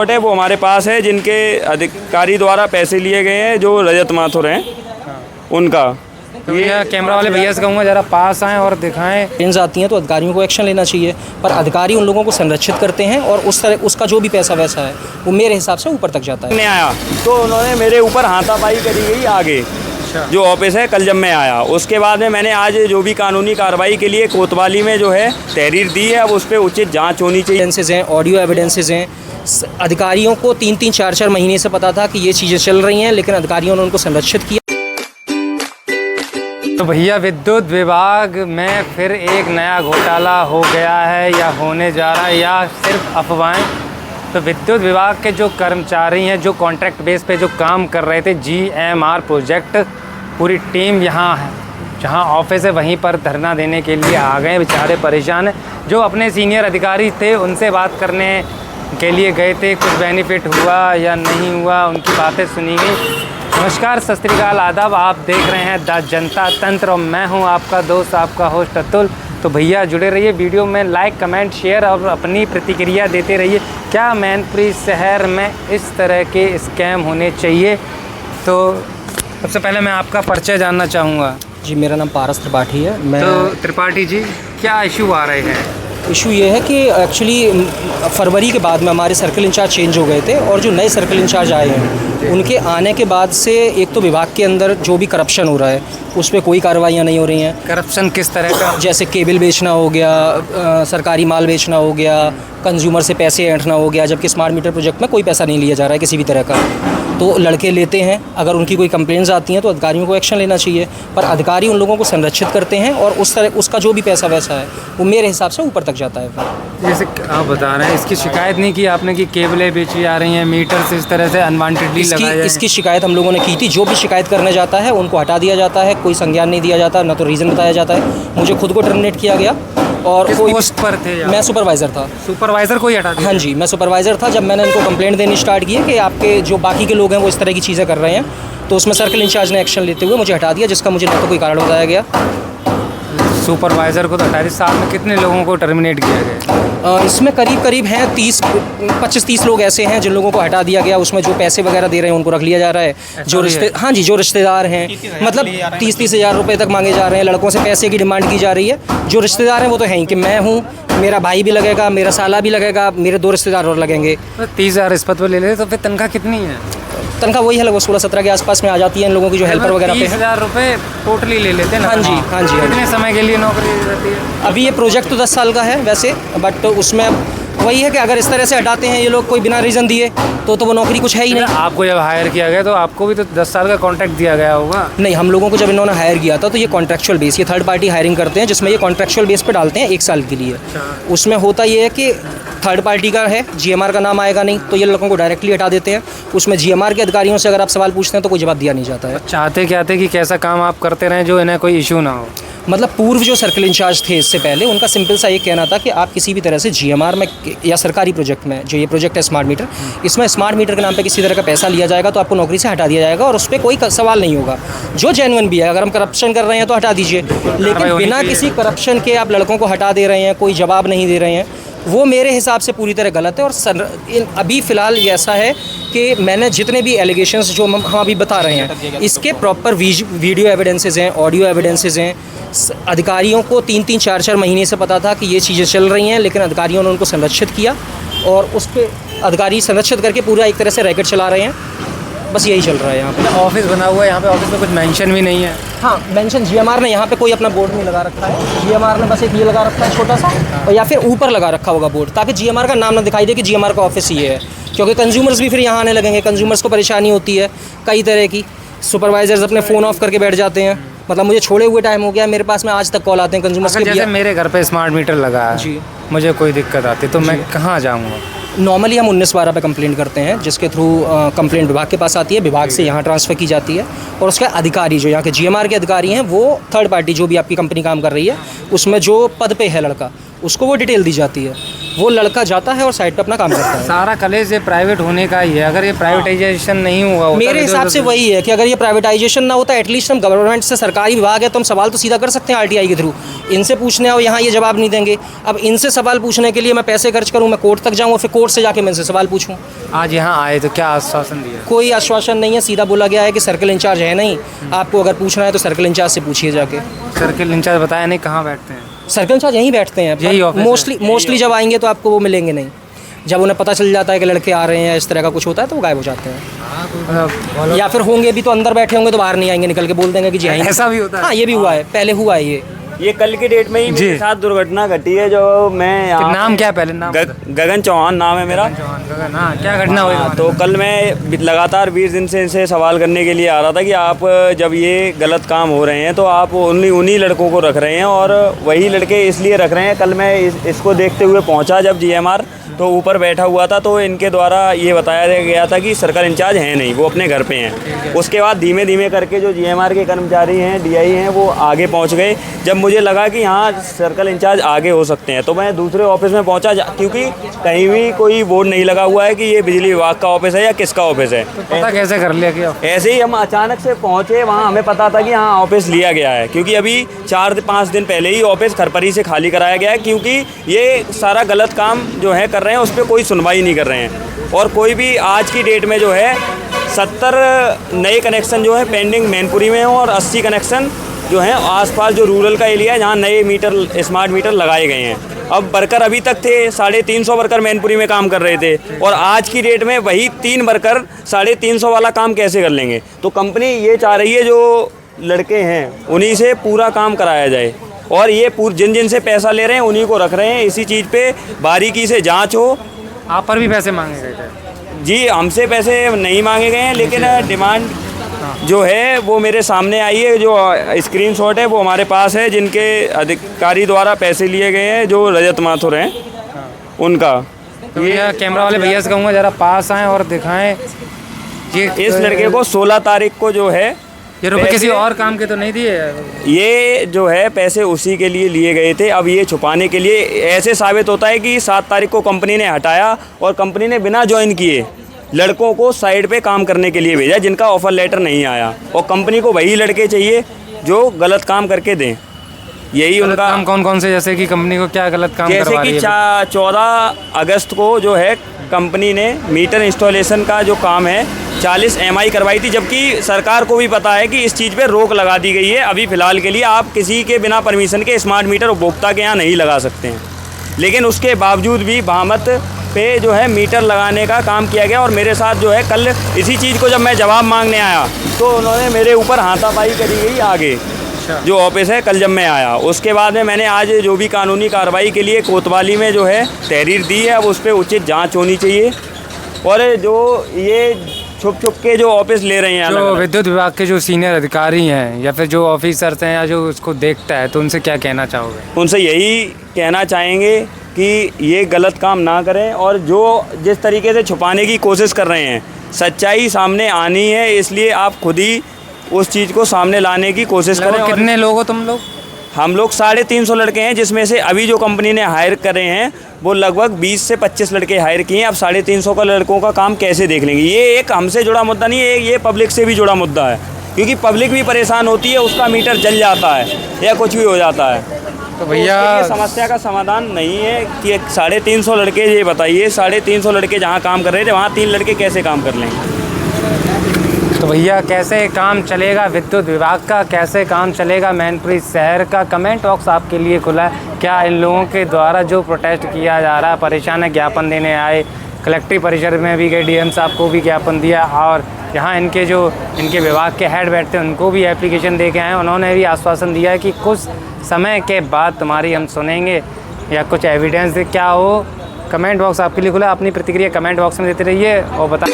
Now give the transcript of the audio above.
है वो हमारे पास है, जिनके अधिकारी द्वारा पैसे लिए गए हैं, जो रजत माथुर हैं उनका। तो ये कैमरा वाले भैया से कहूँगा ज़रा पास आएँ और दिखाएं। ट्रेन आती हैं तो अधिकारियों को एक्शन लेना चाहिए, पर अधिकारी उन लोगों को संरक्षित करते हैं और उस तरह उसका जो भी पैसा वैसा है वो मेरे हिसाब से ऊपर तक जाता है। नहीं आया तो उन्होंने मेरे ऊपर हाथापाई करी गई आगे जो ऑफिस है। कल जब मैं आया उसके बाद में मैंने आज जो भी कानूनी कार्रवाई के लिए कोतवाली में जो है तहरीर दी है, अब उस पर उचित जांच होनी चाहिए। एविडेंसेस हैं, ऑडियो एविडेंसेस हैं। अधिकारियों को 3-3, 4-4 महीने से पता था कि ये चीज़ें चल रही हैं, लेकिन अधिकारियों ने उनको संरक्षित किया। तो भैया विद्युत विभाग में फिर एक नया घोटाला हो गया है या होने जा रहा है या सिर्फ अफवाहें। तो विद्युत विभाग के जो कर्मचारी हैं, जो कॉन्ट्रैक्ट बेस पे जो काम कर रहे थे GMR प्रोजेक्ट, पूरी टीम यहाँ है, जहाँ ऑफिस है वहीं पर धरना देने के लिए आ गए। बेचारे परेशान हैं। जो अपने सीनियर अधिकारी थे उनसे बात करने के लिए गए थे, कुछ बेनिफिट हुआ या नहीं हुआ, उनकी बातें सुनी गई। नमस्कार, सत श्री अकाल, आदाब। आप देख रहे हैं द जनता तंत्र और मैं हूं आपका दोस्त, आपका होस्ट अतुल। तो भैया जुड़े रहिए वीडियो में, लाइक कमेंट शेयर और अपनी प्रतिक्रिया देते रहिए। क्या मैनपुरी शहर में इस तरह के स्कैम होने चाहिए? तो सबसे पहले मैं आपका परिचय जानना चाहूँगा। जी, मेरा नाम पारस त्रिपाठी है। मैं तो त्रिपाठी जी, क्या इशू आ रहे हैं? इशू ये है कि एक्चुअली फरवरी के बाद में हमारे सर्कल इंचार्ज चेंज हो गए थे और जो नए सर्कल इंचार्ज आए हैं उनके आने के बाद से एक तो विभाग के अंदर जो भी करप्शन हो रहा है उस पर कोई कार्रवाइयाँ नहीं हो रही हैं। करप्शन किस तरह का? जैसे केबल बेचना हो गया, सरकारी माल बेचना हो गया, कंज्यूमर से पैसे ऐंठना हो गया, जबकि स्मार्ट मीटर प्रोजेक्ट में कोई पैसा नहीं लिया जा रहा है किसी भी तरह का। तो लड़के लेते हैं, अगर उनकी कोई कंप्लेंट्स आती हैं तो अधिकारियों को एक्शन लेना चाहिए, पर अधिकारी उन लोगों को संरक्षित करते हैं और उस तरह उसका जो भी पैसा वैसा है वो मेरे हिसाब से ऊपर तक जाता है। जैसे आप बता रहे हैं, इसकी शिकायत नहीं की आपने कि केबलें बेची जा रही हैं, मीटर से इस तरह से अनवांटेडली लगाया जाए? इसकी शिकायत हम लोगों ने की थी। जो भी शिकायत करने जाता है उनको हटा दिया जाता है, कोई संज्ञान नहीं दिया जाता, ना तो रीज़न बताया जाता है। मुझे खुद को टर्मिनेट किया गया। और कोई पोस्ट पर थे? मैं सुपरवाइज़र था। सुपरवाइज़र को ही हटा दिया? हाँ जी, मैं सुपरवाइज़र था। जब मैंने इनको कंप्लेंट देनी स्टार्ट की है कि आपके जो बाकी के लोग हैं वो इस तरह की चीज़ें कर रहे हैं, तो उसमें सर्कल इंचार्ज ने एक्शन लेते हुए मुझे हटा दिया, जिसका मुझे ना तो कोई कारण बताया गया। सुपरवाइज़र को तो 28 साल में कितने लोगों को टर्मिनेट किया गया? इसमें करीब हैं 25-30 लोग ऐसे हैं जिन लोगों को हटा दिया गया। उसमें जो पैसे वगैरह दे रहे हैं उनको रख लिया जा रहा है। जो हाँ जी, जो रिश्तेदार हैं, मतलब 30-30 हज़ार रुपये तक मांगे जा रहे हैं। लड़कों से पैसे की डिमांड की जा रही है। जो रिश्तेदार हैं वो तो हैं ही कि मैं हूँ, मेरा भाई भी लगेगा, मेरा साला भी लगेगा, मेरे 2 रिश्तेदार और लगेंगे। 30,000 रिश्वत पर ले लेते तो फिर तनख्वाह कितनी है? तनख्वाह वही है, लगभग 16-17 के आसपास में आ जाती है इन लोगों की जो हेल्पर वगैरह पे है। 30,000 रुपये टोटली ले लेते हैं? हाँ जी, हाँ जी। कितने समय के लिए नौकरी रहती है? अभी ये प्रोजेक्ट तो 10 साल का है वैसे, बट उसमें वही है कि अगर इस तरह से हटाते हैं ये लोग कोई बिना रीज़न दिए तो वो नौकरी कुछ है ही नहीं। आपको जब हायर किया गया तो आपको भी तो 10 साल का कॉन्ट्रैक्ट दिया गया होगा? नहीं, हम लोगों को जब इन्होंने हायर किया था तो ये कॉन्ट्रैक्चुअल बेस, ये थर्ड पार्टी हायरिंग करते हैं, जिसमें ये कॉन्ट्रैक्चुअल बेस पे डालते हैं 1 साल के लिए। उसमें होता ये है कि थर्ड पार्टी का है, GMR का नाम आएगा नहीं, तो ये लोगों को डायरेक्टली हटा देते हैं। उसमें GMR के अधिकारियों से अगर आप सवाल पूछते हैं तो कोई जवाब दिया नहीं जाता है। चाहते क्या थे कि कैसा काम आप करते रहें जो इन्हें कोई इशू ना हो? मतलब पूर्व जो सर्कल इंचार्ज थे इससे पहले, उनका सिंपल सा ये कहना था कि आप किसी भी तरह से GMR में या सरकारी प्रोजेक्ट में, जो ये प्रोजेक्ट है स्मार्ट मीटर, इसमें स्मार्ट मीटर के नाम पे किसी तरह का पैसा लिया जाएगा तो आपको नौकरी से हटा दिया जाएगा और उस पर कोई सवाल नहीं होगा। जो जेन्युइन भी है, अगर हम करप्शन कर रहे हैं तो हटा दीजिए, लेकिन बिना किसी करप्शन के आप लड़कों को हटा दे रहे हैं, कोई जवाब नहीं दे रहे हैं, वो मेरे हिसाब से पूरी तरह गलत है। और अभी फ़िलहाल ये ऐसा है कि मैंने जितने भी एलिगेशंस जो हम अभी बता रहे हैं, इसके प्रॉपर वीडियो एविडेंसेस हैं, ऑडियो एविडेंसेस हैं। अधिकारियों को 3-3, 4-4 महीने से पता था कि ये चीज़ें चल रही हैं, लेकिन अधिकारियों ने उनको संरक्षित किया और उस पर अधिकारी संरक्षित करके पूरा एक तरह से रैकेट चला रहे हैं। बस यही चल रहा है यहाँ पे। ऑफिस बना हुआ है, यहाँ पे ऑफिस में कुछ मेंशन भी नहीं है? हाँ, मेंशन GMR ने यहाँ पे कोई अपना बोर्ड नहीं लगा रखा है। GMR ने बस एक ये लगा रखा है छोटा सा, और या फिर ऊपर लगा रखा होगा बोर्ड, ताकि GMR का नाम ना दिखाई दे कि GMR का ऑफिस ये है, क्योंकि कंज्यूमर्स भी फिर यहाँ आने लगेंगे। कंज्यूमर्स को परेशानी होती है कई तरह की। सुपरवाइजर्स अपने फ़ोन ऑफ करके बैठ जाते हैं। मतलब मुझे छोड़े हुए टाइम हो गया, मेरे पास में आज तक कॉल आते हैं कंज्यूमर्स के। जैसे मेरे घर पे स्मार्ट मीटर लगा है जी, मुझे कोई दिक्कत आती तो मैं कहाँ जाऊँगा? नॉर्मली हम 19-12 पे कंप्लेंट करते हैं, जिसके थ्रू कंप्लेंट विभाग के पास आती है, विभाग से यहाँ ट्रांसफ़र की जाती है और उसके अधिकारी जो यहाँ के GMR के अधिकारी हैं, वो थर्ड पार्टी जो भी आपकी कंपनी काम कर रही है उसमें जो पद पे है लड़का, उसको वो डिटेल दी जाती है। वो लड़का जाता है और साइड पे अपना काम करता है। सारा कलेश ये प्राइवेट होने का ही है। अगर ये प्राइवेटाइजेशन नहीं हुआ होता, मेरे हिसाब से वही है कि अगर ये प्राइवेटाइजेशन ना होता, एटलीस्ट हम गवर्नमेंट से, सरकारी विभाग है तो हम सवाल तो सीधा कर सकते हैं आरटीआई के थ्रू। इनसे पूछने आओ, यहाँ ये जवाब नहीं देंगे। अब इनसे सवाल पूछने के लिए मैं पैसे खर्च करूँ, मैं कोर्ट तक जाऊँ, फिर कोर्ट से जाके मैं इनसे सवाल पूछूँ। आज यहाँ आए तो क्या आश्वासन दिया? कोई आश्वासन नहीं है, सीधा बोला गया है कि सर्कल इंचार्ज है नहीं, आपको अगर पूछना है तो सर्कल इंचार्ज से पूछिए जाके। सर्कल इंचार्ज बताया नहीं कहाँ बैठते हैं? सर्कल इंचार्ज यहीं बैठते हैं, यही ऑफिस है? मोस्टली जब आएंगे तो आपको वो मिलेंगे नहीं। जब उन्हें पता चल जाता है कि लड़के आ रहे हैं, इस तरह का कुछ होता है, तो वो गायब हो जाते हैं। या फिर होंगे भी तो अंदर बैठे होंगे तो बाहर नहीं आएंगे, निकल के बोल देंगे कि जी आएंगे। ऐसा भी होता है? हाँ, ये भी हुआ है, पहले हुआ है ये कल की डेट में ही मेरे साथ दुर्घटना घटी है। जो मैं यहाँ नाम क्या है पहले? नाम गगन चौहान नाम है मेरा। गगन, हाँ, क्या घटना हुई? तो कल मैं लगातार 20 दिन से इनसे सवाल करने के लिए आ रहा था कि आप जब ये गलत काम हो रहे हैं तो आप उन्हीं लड़कों को रख रहे हैं, और वही लड़के इसलिए रख रहे हैं। कल मैं इसको देखते हुए पहुंचा जब जीएमआर, तो ऊपर बैठा हुआ था, तो इनके द्वारा ये बताया गया था कि सर्कल इंचार्ज हैं नहीं, वो अपने घर पे हैं। उसके बाद धीमे धीमे करके जो जीएमआर के कर्मचारी हैं, डीआई हैं, वो आगे पहुंच गए। जब मुझे लगा कि हाँ सर्कल इंचार्ज आगे हो सकते हैं, तो मैं दूसरे ऑफिस में पहुंचा, क्योंकि कहीं भी कोई बोर्ड नहीं लगा हुआ है कि ये बिजली विभाग का ऑफिस है या किसका ऑफिस है। तो पता कैसे कर लिया कि ऐसे ही हम अचानक से पहुंचे वहाँ, हमें पता था कि हाँ ऑफिस लिया गया है, क्योंकि अभी 4-5 दिन पहले ही ऑफिस खरपरी से खाली कराया गया है, क्योंकि ये सारा गलत काम जो है कर रहे हैं, उस पर कोई सुनवाई नहीं कर रहे हैं। और कोई भी आज की डेट में जो है 70 नए कनेक्शन जो है पेंडिंग मैनपुरी में हैं, और 80 कनेक्शन जो हैं आसपास जो रूरल का एरिया है जहाँ नए मीटर, स्मार्ट मीटर लगाए गए हैं। अब वर्कर अभी तक थे 350 वर्कर मैनपुरी में काम कर रहे थे, और आज की डेट में वही 3 वर्कर 350 वाला काम कैसे कर लेंगे। तो कंपनी ये चाह रही है जो लड़के हैं उन्हीं से पूरा काम कराया जाए, और ये जिन से पैसा ले रहे हैं उन्हीं को रख रहे हैं। इसी चीज़ पे बारीकी से जांच हो। आप पर भी पैसे मांगे गए थे? जी, हमसे पैसे नहीं मांगे गए हैं, लेकिन डिमांड जो है वो मेरे सामने आई है। जो स्क्रीनशॉट है वो हमारे पास है, जिनके अधिकारी द्वारा पैसे लिए गए हैं, जो रजत माथुर हैं उनका। तो ये कैमरा वाले भैया से कहूँगा जरा पास आएँ और दिखाएं। ये इस लड़के को 16 तारीख को जो है ये रुपये किसी और काम के तो नहीं दिए? ये जो है पैसे उसी के लिए लिए गए थे। अब ये छुपाने के लिए ऐसे साबित होता है कि 7 तारीख को कंपनी ने हटाया, और कंपनी ने बिना ज्वाइन किए लड़कों को साइड पे काम करने के लिए भेजा, जिनका ऑफर लेटर नहीं आया। और कंपनी को वही लड़के चाहिए जो गलत काम करके दें। यही उनका काम कौन से, जैसे कि कंपनी को क्या गलत काम जैसे करवा रही कि है? 14 अगस्त को जो है कंपनी ने मीटर इंस्टॉलेशन का जो काम है 40 MI करवाई थी, जबकि सरकार को भी पता है कि इस चीज़ पे रोक लगा दी गई है। अभी फ़िलहाल के लिए आप किसी के बिना परमिशन के स्मार्ट मीटर उपभोक्ता के यहाँ नहीं लगा सकते हैं, लेकिन उसके बावजूद भी भामत पे जो है मीटर लगाने का काम किया गया। और मेरे साथ जो है कल इसी चीज़ को जब मैं जवाब मांगने आया तो उन्होंने मेरे ऊपर हाथापाई करी गई आगे जो ऑफिस है। कल जब मैं आया उसके बाद में मैंने आज जो भी कानूनी कार्रवाई के लिए कोतवाली में जो है तहरीर दी है, अब उस पर उचित जांच होनी चाहिए। और जो ये छुप के जो ऑफिस ले रहे हैं, जो विद्युत विभाग के जो सीनियर अधिकारी हैं या फिर जो ऑफिसर्स हैं या जो उसको देखता है, तो उनसे क्या कहना चाहोगे? उनसे यही कहना चाहेंगे कि ये गलत काम ना करें, और जो जिस तरीके से छुपाने की कोशिश कर रहे हैं, सच्चाई सामने आनी है, इसलिए आप खुद ही उस चीज़ को सामने लाने की कोशिश करें। कितने लोग हो तुम लोग? हम लोग 350 लड़के हैं, जिसमें से अभी जो कंपनी ने हायर करे हैं वो लगभग 20 से 25 लड़के हायर किए हैं। अब 350 का लड़कों का काम कैसे देख लेंगे? ये एक हमसे जुड़ा मुद्दा नहीं है, ये पब्लिक से भी जुड़ा मुद्दा है, क्योंकि पब्लिक भी परेशान होती है, उसका मीटर जल जाता है या कुछ भी हो जाता है। तो भैया ये समस्या का समाधान नहीं है कि 350 लड़के, ये बताइए 350 लड़के जहाँ काम कर रहे थे वहाँ 3 लड़के कैसे काम कर लेंगे? तो भैया कैसे काम चलेगा विद्युत विभाग का, कैसे काम चलेगा मैनपुरी शहर का? कमेंट बॉक्स आपके लिए खुला है। क्या इन लोगों के द्वारा जो प्रोटेस्ट किया जा रहा है, परेशान है, ज्ञापन देने आए, कलेक्ट्रेट परिसर में भी गए, डीएम साहब को भी ज्ञापन दिया, और यहाँ इनके विभाग के हेड बैठते हैं उनको भी एप्लीकेशन दे के आए। उन्होंने भी आश्वासन दिया है कि कुछ समय के बाद तुम्हारी हम सुनेंगे या कुछ एविडेंस क्या हो। कमेंट बॉक्स आपके लिए खुला है, अपनी प्रतिक्रिया कमेंट बॉक्स में देते रहिए और बता